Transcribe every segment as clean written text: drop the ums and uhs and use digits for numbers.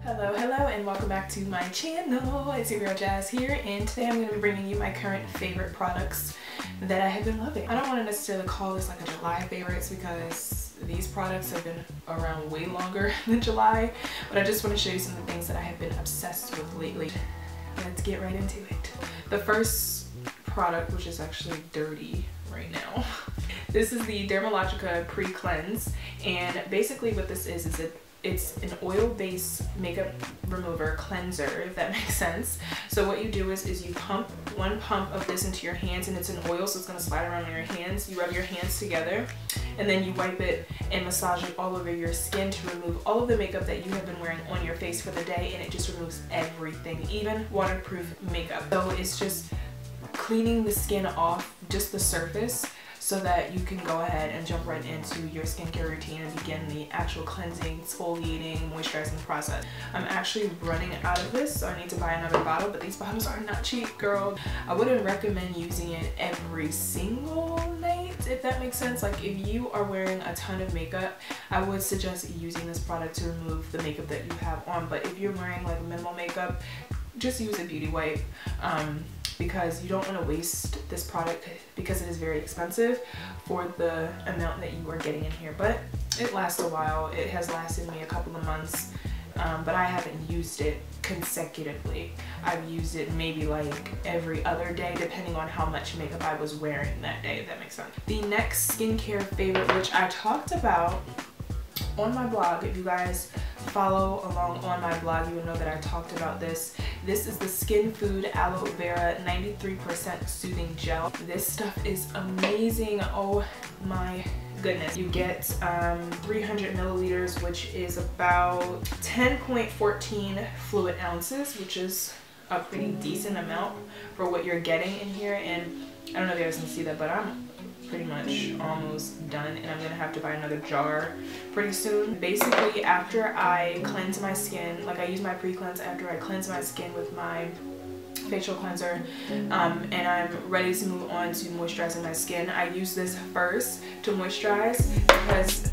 Hello and welcome back to my channel. It's your girl Jazz here, and today I'm going to be bringing you my current favorite products that I have been loving. I don't want to necessarily call this like a July favorites because these products have been around way longer than July, but I just want to show you some of the things that I have been obsessed with lately. Let's get right into it. The first product, which is actually dirty right now, this is the Dermalogica Pre-Cleanse, and basically what this is it's an oil-based makeup remover cleanser, if that makes sense. So what you do is you pump one pump of this into your hands, and it's an oil, so it's going to slide around in your hands. You rub your hands together, and then you wipe it and massage it all over your skin to remove all of the makeup that you have been wearing on your face for the day, and it just removes everything, even waterproof makeup. So it's just cleaning the skin off, just the surface, so that you can go ahead and jump right into your skincare routine and begin the actual cleansing, exfoliating, moisturizing process. I'm actually running out of this, so I need to buy another bottle, but these bottles are not cheap, girl. I wouldn't recommend using it every single night, if that makes sense. Like if you are wearing a ton of makeup, I would suggest using this product to remove the makeup that you have on, but if you're wearing like minimal makeup, just use a beauty wipe. Because you don't want to waste this product because it is very expensive for the amount that you are getting in here. But it lasts a while. It has lasted me a couple of months, but I haven't used it consecutively. I've used it maybe like every other day, depending on how much makeup I was wearing that day, if that makes sense. The next skincare favorite, which I talked about on my blog, if you guys follow along on my blog, you will know that I talked about this. This is the Skin Food Aloe Vera 93% Soothing Gel. This stuff is amazing. Oh my goodness. You get 300 milliliters, which is about 10.14 fluid ounces, which is a pretty decent amount for what you're getting in here. And I don't know if you guys can see that, but I'm pretty much almost done, and I'm gonna have to buy another jar pretty soon. Basically, after I cleanse my skin, like I use my pre-cleanse after I cleanse my skin with my facial cleanser, and I'm ready to move on to moisturizing my skin, I use this first to moisturize, because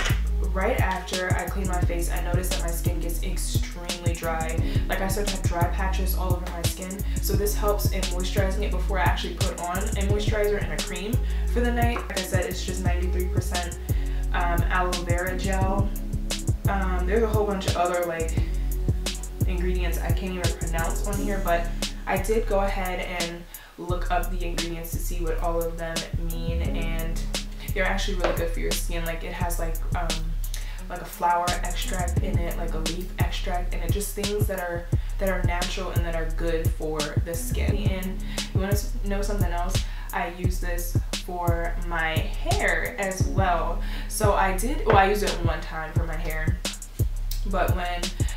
right after I clean my face, I notice that my skin gets extremely dry. Like I start to have dry patches all over my skin. So this helps in moisturizing it before I actually put on a moisturizer and a cream for the night. Like I said, it's just 93% aloe vera gel. There's a whole bunch of other like ingredients I can't even pronounce on here, but I did go ahead and look up the ingredients to see what all of them mean, and they're actually really good for your skin. Like it has like a flower extract in it, like a leaf extract, and it just things that are natural and that are good for the skin. And you want to know something else? I use this for my hair as well. So I used it one time for my hair, but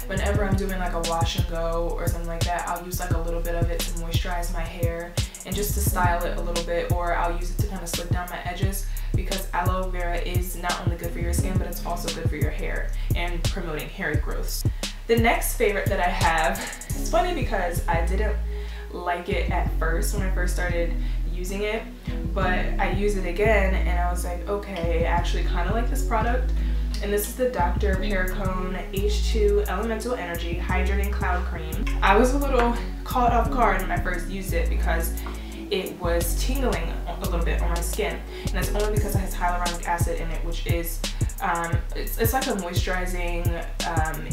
whenever I'm doing like a wash and go or something like that, I'll use like a little bit of it to moisturize my hair and just to style it a little bit, or I'll use it to kind of slick down my edges, because aloe vera is not only good for your skin, but it's also good for your hair and promoting hair growth. The next favorite that I have, it's funny because I didn't like it at first when I first started using it, but I used it again and I was like, okay, I actually kind of like this product. And this is the Dr. Perricone H2 Elemental Energy Hydrating Cloud Cream. I was a little caught off guard when I first used it because it was tingling a little bit on my skin, and that's only because it has hyaluronic acid in it, which is it's like a moisturizing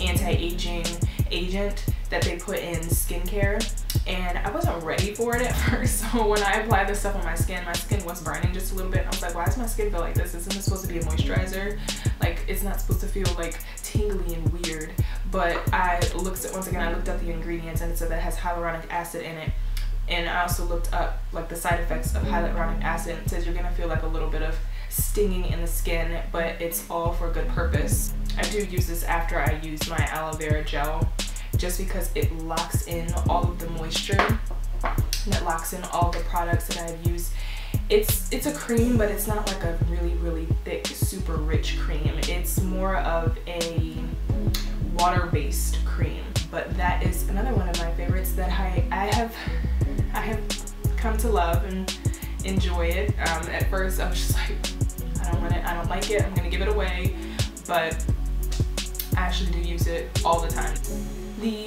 anti-aging agent that they put in skincare, and I wasn't ready for it at first. So when I applied this stuff on my skin was burning just a little bit. I was like, why does my skin feel like this? Isn't this supposed to be a moisturizer? Like, it's not supposed to feel like tingly and weird. But once again I looked up the ingredients, and it said that it has hyaluronic acid in it. And I also looked up like the side effects of hyaluronic acid. It says you're gonna feel like a little bit of stinging in the skin, but it's all for a good purpose. I do use this after I use my aloe vera gel, just because it locks in all of the moisture, and it locks in all the products that I've used. It's a cream, but it's not like a really thick, super rich cream. It's more of a water-based cream, but that is another one of my favorites that I have come to love and enjoy it. At first I was just like, I don't want it, I don't like it, I'm gonna give it away, but I actually do use it all the time. The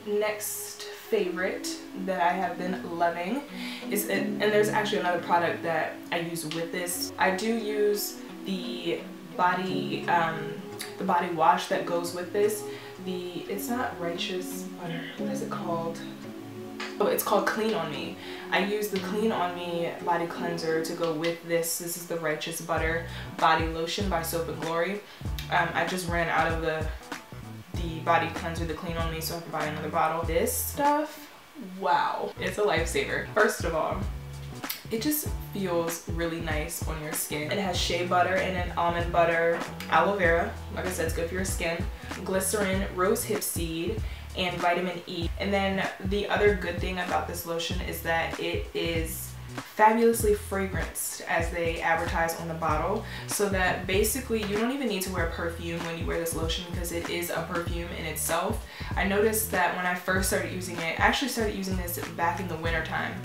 next favorite that I have been loving is, and there's actually another product that I use with this. I do use the body wash that goes with this. It's not Righteous Butter. What is it called? Oh, it's called Clean On Me. I use the Clean On Me body cleanser to go with this. This is the Righteous Butter body lotion by Soap and Glory. I just ran out of the body cleanser, the Clean On Me, so I can buy another bottle. This stuff, wow, it's a lifesaver. First of all, it just feels really nice on your skin. It has shea butter in it, almond butter, aloe vera, like I said, it's good for your skin, glycerin, rose hip seed, and vitamin E. And then the other good thing about this lotion is that it is fabulously fragranced, as they advertise on the bottle, so that basically you don't even need to wear perfume when you wear this lotion, because it is a perfume in itself. I noticed that when I first started using it, I actually started using this back in the winter time.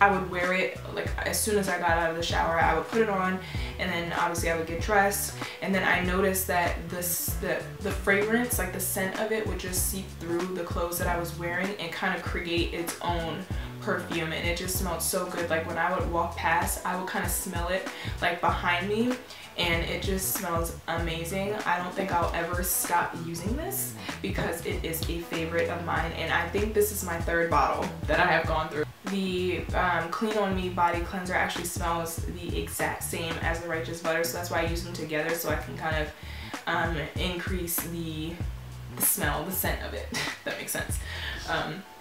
I would wear it like as soon as I got out of the shower. I would put it on, and then obviously I would get dressed, and then I noticed that the fragrance, like the scent of it, would just seep through the clothes that I was wearing and kind of create its own perfume, and it just smelled so good. Like when I would walk past, I would kind of smell it like behind me, and it just smells amazing. I don't think I'll ever stop using this because it is a favorite of mine, and I think this is my third bottle that I have gone through. The Clean On Me body cleanser actually smells the exact same as the Righteous Butter, so that's why I use them together, so I can kind of increase the smell, the scent of it, if that makes sense.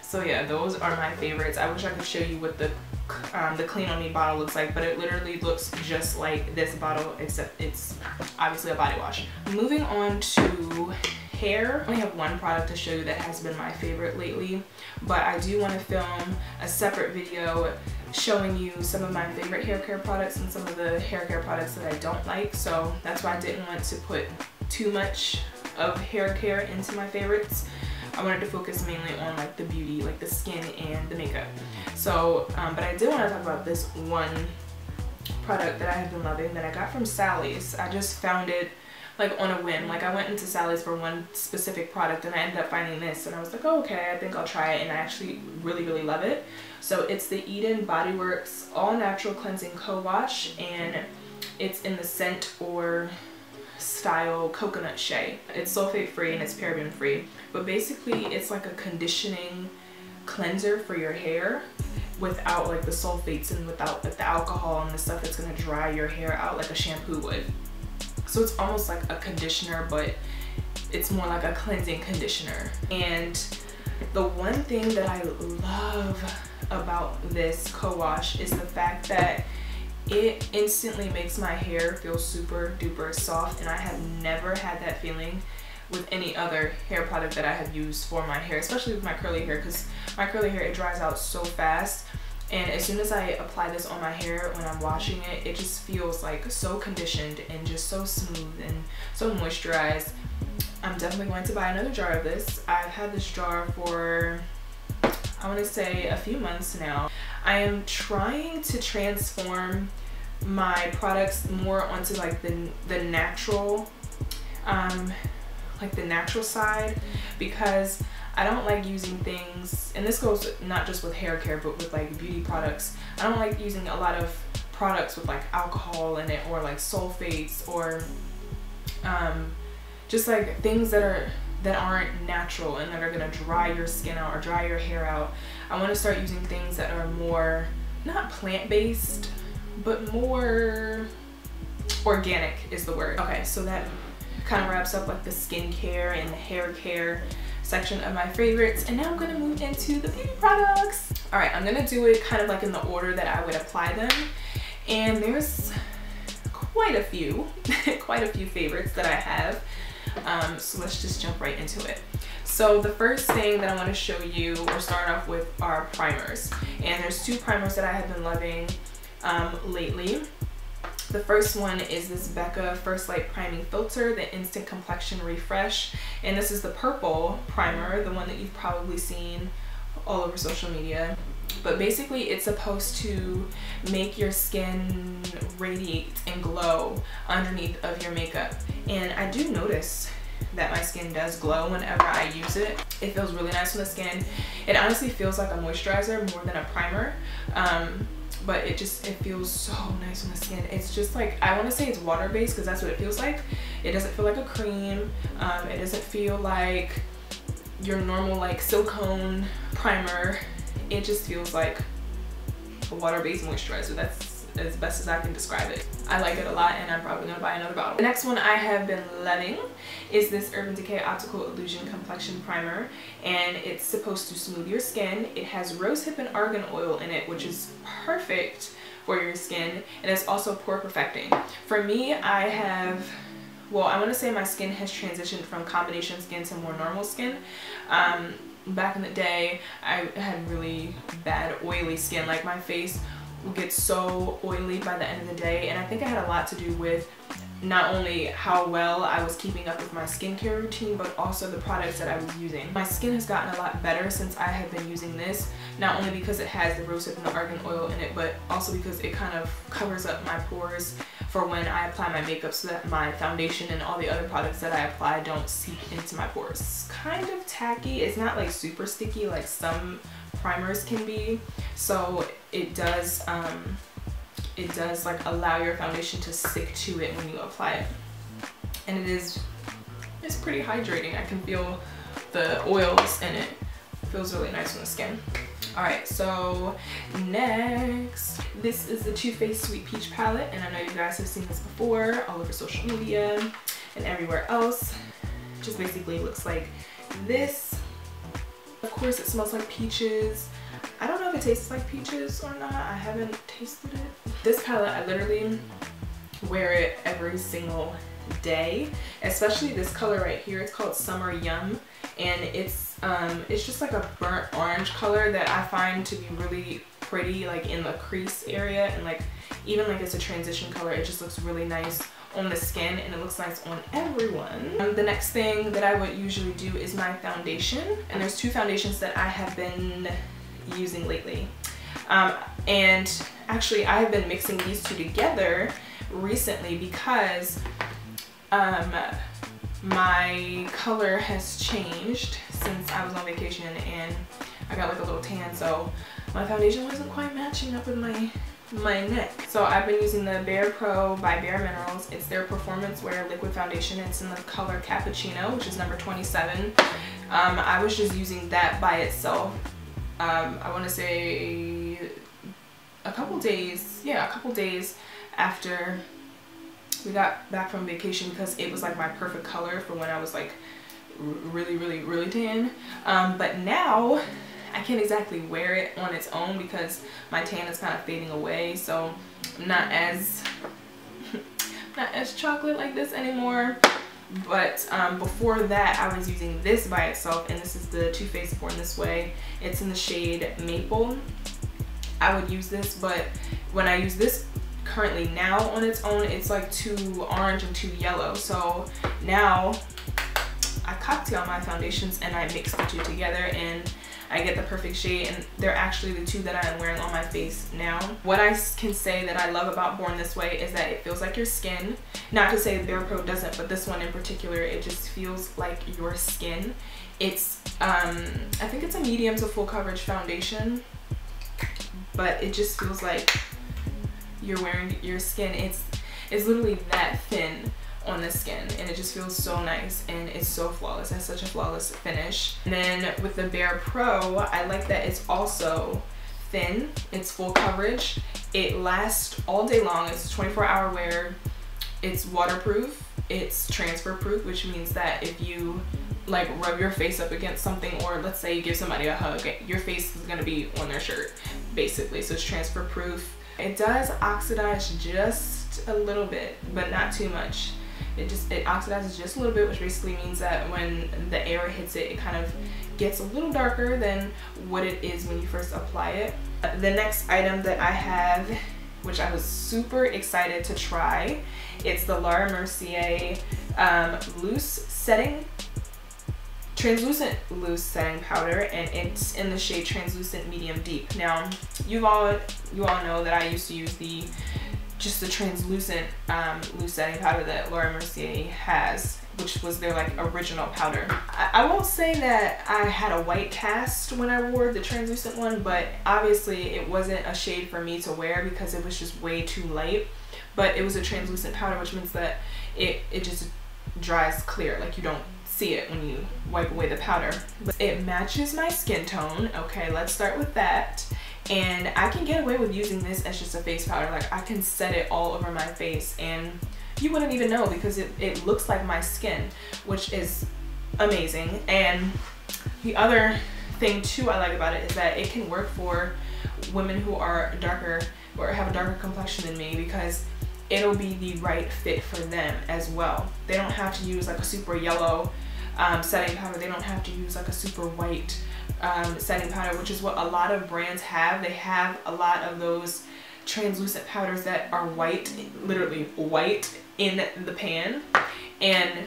So yeah, those are my favorites. I wish I could show you what the Clean On Me bottle looks like, but it literally looks just like this bottle, except it's obviously a body wash. Moving on to hair, I only have one product to show you that has been my favorite lately, but I do want to film a separate video showing you some of my favorite hair care products and some of the hair care products that I don't like, so that's why I didn't want to put too much of hair care into my favorites. I wanted to focus mainly on like the beauty, like the skin and the makeup. So, but I did want to talk about this one product that I have been loving that I got from Sally's. I just found it like on a whim. Like I went into Sally's for one specific product and I ended up finding this, and I was like, oh, okay, I think I'll try it, and I actually really love it. So it's the Eden Body Works All Natural Cleansing Co-Wash, and it's in the scent or style Coconut Shea. It's sulfate free and it's paraben free, but basically it's like a conditioning cleanser for your hair without like the sulfates and without like the alcohol and the stuff that's going to dry your hair out like a shampoo would. So it's almost like a conditioner, but it's more like a cleansing conditioner. And the one thing that I love about this co-wash is the fact that it instantly makes my hair feel super duper soft, and I have never had that feeling with any other hair product that I have used for my hair, especially with my curly hair, because my curly hair, it dries out so fast, and as soon as I apply this on my hair when I'm washing it, it just feels like so conditioned and just so smooth and so moisturized. I'm definitely going to buy another jar of this. I've had this jar for, I want to say, a few months now. I am trying to transform my products more onto like the natural side, because I don't like using things, and this goes not just with hair care but with like beauty products. I don't like using a lot of products with like alcohol in it, or like sulfates, or just like things that aren't natural and that are gonna dry your skin out or dry your hair out. I want to start using things that are more, not plant-based, but more organic is the word. Okay, so that kind of wraps up like the skincare and the hair care section of my favorites, and now I'm gonna move into the beauty products. All right, I'm gonna do it kind of like in the order that I would apply them, and there's quite a few favorites that I have. So let's just jump right into it. So the first thing that I want to show you, or start off with, are primers, and there's two primers that I have been loving lately. The first one is this Becca First Light Priming Filter, the Instant Complexion Refresh, and this is the purple primer, the one that you've probably seen all over social media. But basically it's supposed to make your skin radiate and glow underneath of your makeup, and I do notice that my skin does glow whenever I use it. It feels really nice on the skin. It honestly feels like a moisturizer more than a primer. But it feels so nice on the skin. It's just like, I want to say it's water based because that's what it feels like. It doesn't feel like a cream. It doesn't feel like your normal like silicone primer. It just feels like a water based moisturizer. That's as best as I can describe it. I like it a lot, and I'm probably gonna buy another bottle. The next one I have been loving is this Urban Decay Optical Illusion Complexion Primer, and it's supposed to smooth your skin. It has rosehip and argan oil in it, which is perfect for your skin, and it's also pore perfecting. For me, I want to say my skin has transitioned from combination skin to more normal skin. Back in the day, I had really bad oily skin. Like, my face would get so oily by the end of the day, and I think it had a lot to do with not only how well I was keeping up with my skincare routine, but also the products that I was using. My skin has gotten a lot better since I have been using this, not only because it has the rosehip and the argan oil in it, but also because it kind of covers up my pores for when I apply my makeup, so that my foundation and all the other products that I apply don't seep into my pores. It's kind of tacky. It's not like super sticky like some primers can be, so it does like allow your foundation to stick to it when you apply it, and it's pretty hydrating. I can feel the oils in it. It feels really nice on the skin. Alright, so next, this is the Too Faced Sweet Peach palette, and I know you guys have seen this before all over social media and everywhere else. It just basically looks like this. Of course, it smells like peaches. I don't know if it tastes like peaches or not. I haven't tasted it. This palette, I literally wear it every single day, especially this color right here. It's called Summer Yum, and it's just like a burnt orange color that I find to be really pretty, like in the crease area, and like even like it's a transition color. It just looks really nice on the skin, and it looks nice on everyone. The next thing that I would usually do is my foundation, and there's two foundations that I have been using lately, and actually I have been mixing these two together recently because my color has changed since I was on vacation, and I got like a little tan, so my foundation wasn't quite matching up with my neck. So I've been using the Bare Pro by Bare Minerals. It's their performance wear liquid foundation. It's in the color Cappuccino, which is number 27. I was just using that by itself. I want to say a couple days after we got back from vacation, because it was like my perfect color for when I was like really tan. But now I can't exactly wear it on its own because my tan is kind of fading away, so I'm not as chocolate like this anymore. But before that, I was using this by itself, and this is the Too Faced Born This Way. It's in the shade Maple. I would use this, but when I use this currently now on its own, it's like too orange and too yellow. So now I cocktail my foundations and I mix the two together, and I get the perfect shade, and they're actually the two that I'm wearing on my face now. What I can say that I love about Born This Way is that it feels like your skin. Not to say Bare Pro doesn't, but this one in particular, it just feels like your skin. It's, I think it's a medium to full coverage foundation, but it just feels like you're wearing your skin. It's literally that thin on the skin, and it just feels so nice, and it's so flawless. It has such a flawless finish. And then with the Bare Pro, I like that it's also thin, it's full coverage, it lasts all day long, it's 24-hour wear, it's waterproof, it's transfer proof, which means that if you like rub your face up against something, or let's say you give somebody a hug, your face is going to be on their shirt basically, so it's transfer proof. It does oxidize just a little bit, but not too much. It oxidizes just a little bit, which basically means that when the air hits it, it kind of gets a little darker than what it is when you first apply it. The next item that I have, which I was super excited to try, it's the Laura Mercier translucent loose setting powder, and it's in the shade Translucent Medium Deep. Now, you all know that I used to use just the translucent loose setting powder that Laura Mercier has, which was their like original powder. I won't say that I had a white cast when I wore the translucent one, but obviously it wasn't a shade for me to wear because it was just way too light. But it was a translucent powder, which means that it just dries clear, like you don't see it when you wipe away the powder. But it matches my skin tone. Okay, let's start with that. And I can get away with using this as just a face powder. Like I can set it all over my face and you wouldn't even know because it looks like my skin, which is amazing. And the other thing too I like about it is that it can work for women who are darker or have a darker complexion than me, because it'll be the right fit for them as well. They don't have to use like a super yellow setting powder. They don't have to use like a super white setting powder, which is what a lot of brands have. They have a lot of those translucent powders that are white, literally white in the pan, and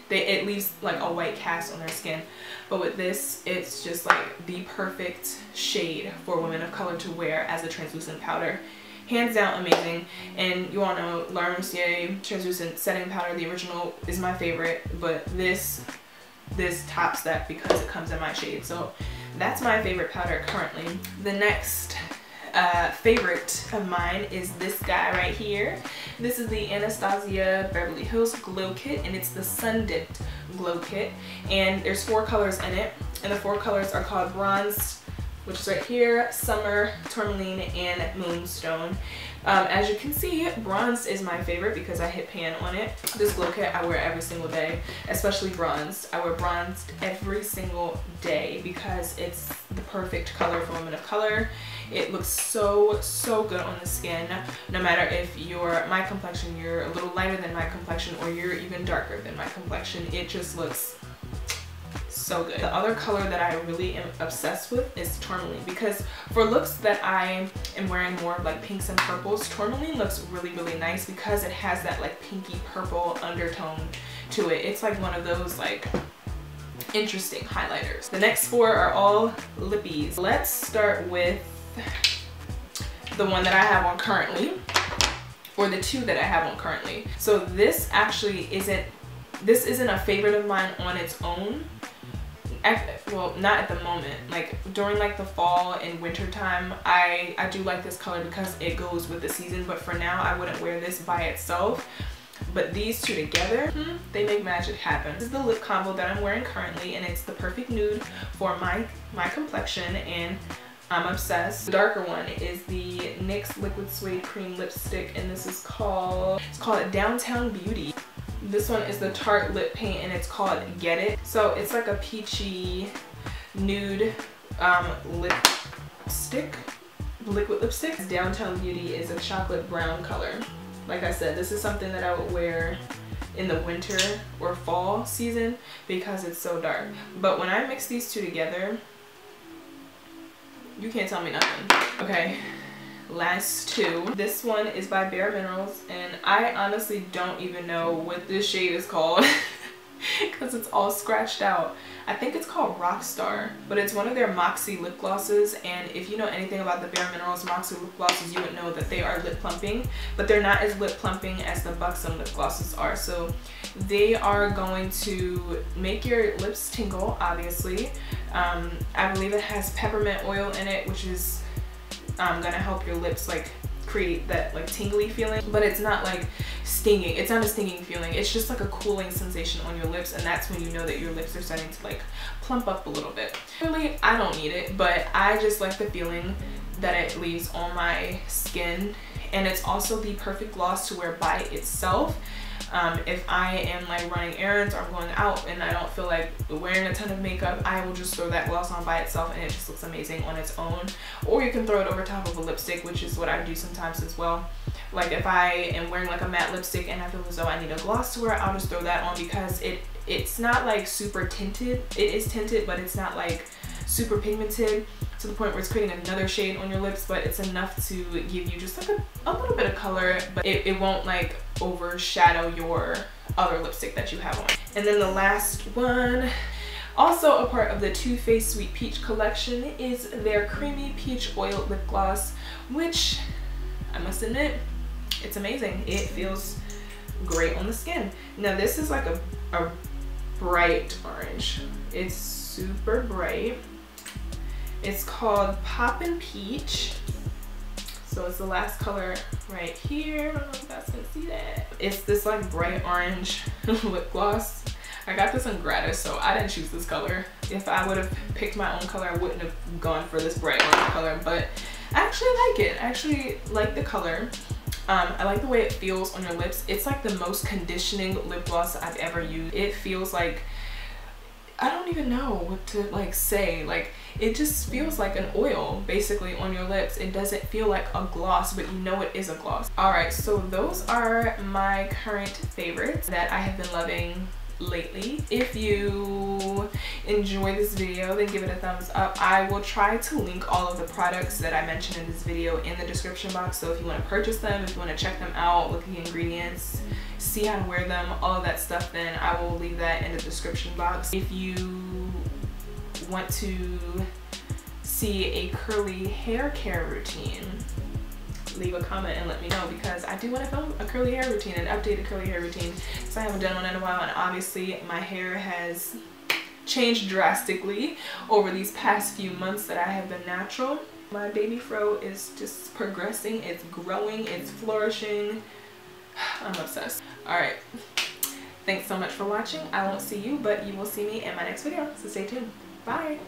it leaves like a white cast on their skin. But with this, it's just like the perfect shade for women of color to wear as a translucent powder. Hands down amazing. And you all know Laura Mercier translucent setting powder, the original, is my favorite, but this tops that because it comes in my shade. So that's my favorite powder currently. The next favorite of mine is this guy right here. This is the Anastasia Beverly Hills Glow Kit, and it's the Sun Dipped Glow Kit, and there's 4 colors in it, and the 4 colors are called Bronzed, which is right here, Summer, Tourmaline, and Moonstone. As you can see, Bronzed is my favorite because I hit pan on it. This glow kit I wear every single day, especially Bronzed. I wear Bronzed every single day because it's the perfect color for women of color. It looks so good on the skin, no matter if you're my complexion, you're a little lighter than my complexion, or you're even darker than my complexion. It just looks so good. The other color that I really am obsessed with is Tourmaline, because for looks that I am wearing more of like pinks and purples, Tourmaline looks really nice because it has that like pinky purple undertone to it. It's like one of those like interesting highlighters. The next 4 are all lippies. Let's start with the one that I have on currently, or the 2 that I have on currently. So this actually isn't a favorite of mine on its own. Well, not at the moment. Like during like the fall and winter time, I do like this color because it goes with the season, but for now I wouldn't wear this by itself. But these 2 together, they make magic happen. This is the lip combo that I'm wearing currently, and it's the perfect nude for my complexion, and I'm obsessed. The darker one is the NYX Liquid Suede Cream Lipstick, and this is called Downtown Beauty. This one is the Tarte lip paint, and it's called Get It. So it's like a peachy nude lipstick, liquid lipstick. Downtown Beauty is a chocolate brown color. Like I said, this is something that I would wear in the winter or fall season because it's so dark. But when I mix these 2 together, you can't tell me nothing. Okay. Last 2. This one is by Bare Minerals, and I honestly don't even know what this shade is called because it's all scratched out. I think it's called Rockstar, but it's one of their Moxie lip glosses, and if you know anything about the Bare Minerals Moxie lip glosses, you would know that they are lip plumping, but they're not as lip plumping as the Buxom lip glosses are. So they are going to make your lips tingle, obviously. I believe it has peppermint oil in it, which is gonna help your lips like create that like tingly feeling, but it's not like stinging. It's not a stinging feeling. It's just like a cooling sensation on your lips, and that's when you know that your lips are starting to like plump up a little bit. Really, I don't need it, but I just like the feeling that it leaves on my skin, and it's also the perfect gloss to wear by itself. If I am like running errands or I'm going out and I don't feel like wearing a ton of makeup, I will just throw that gloss on by itself, and it just looks amazing on its own. Or you can throw it over top of a lipstick, which is what I do sometimes as well. Like if I am wearing like a matte lipstick and I feel as though I need a gloss to wear, I'll just throw that on because it's not like super tinted. It is tinted, but it's not like super pigmented to the point where it's creating another shade on your lips, but it's enough to give you just like a little bit of color, but it won't like overshadow your other lipstick that you have on. And then the last one, also a part of the Too Faced Sweet Peach collection, is their Creamy Peach Oil Lip Gloss, which I must admit, it's amazing. It feels great on the skin. Now this is like a bright orange. It's super bright. It's called Poppin' Peach. So it's the last color right here. I don't know if you guys can see that. It's this like bright orange lip gloss. I got this on gratis, so I didn't choose this color. If I would have picked my own color, I wouldn't have gone for this bright orange color, but I actually like it. I actually like the color. I like the way it feels on your lips. It's like the most conditioning lip gloss I've ever used. It feels like, I don't even know what to like say. Like, it just feels like an oil basically on your lips. It doesn't feel like a gloss, but you know it is a gloss. All right, so those are my current favorites that I have been loving lately. If you enjoy this video, then give it a thumbs up. I will try to link all of the products that I mentioned in this video in the description box, so if you want to purchase them, if you want to check them out, look at the ingredients, see how to wear them, all of that stuff, then I will leave that in the description box. If you want to see a curly hair care routine, leave a comment and let me know, because I do want to film a curly hair routine, an updated curly hair routine, because I haven't done one in a while, and obviously my hair has changed drastically over these past few months that I have been natural. My baby fro is just progressing, it's growing, it's flourishing. I'm obsessed. Alright, thanks so much for watching. I won't see you, but you will see me in my next video, so stay tuned. Bye!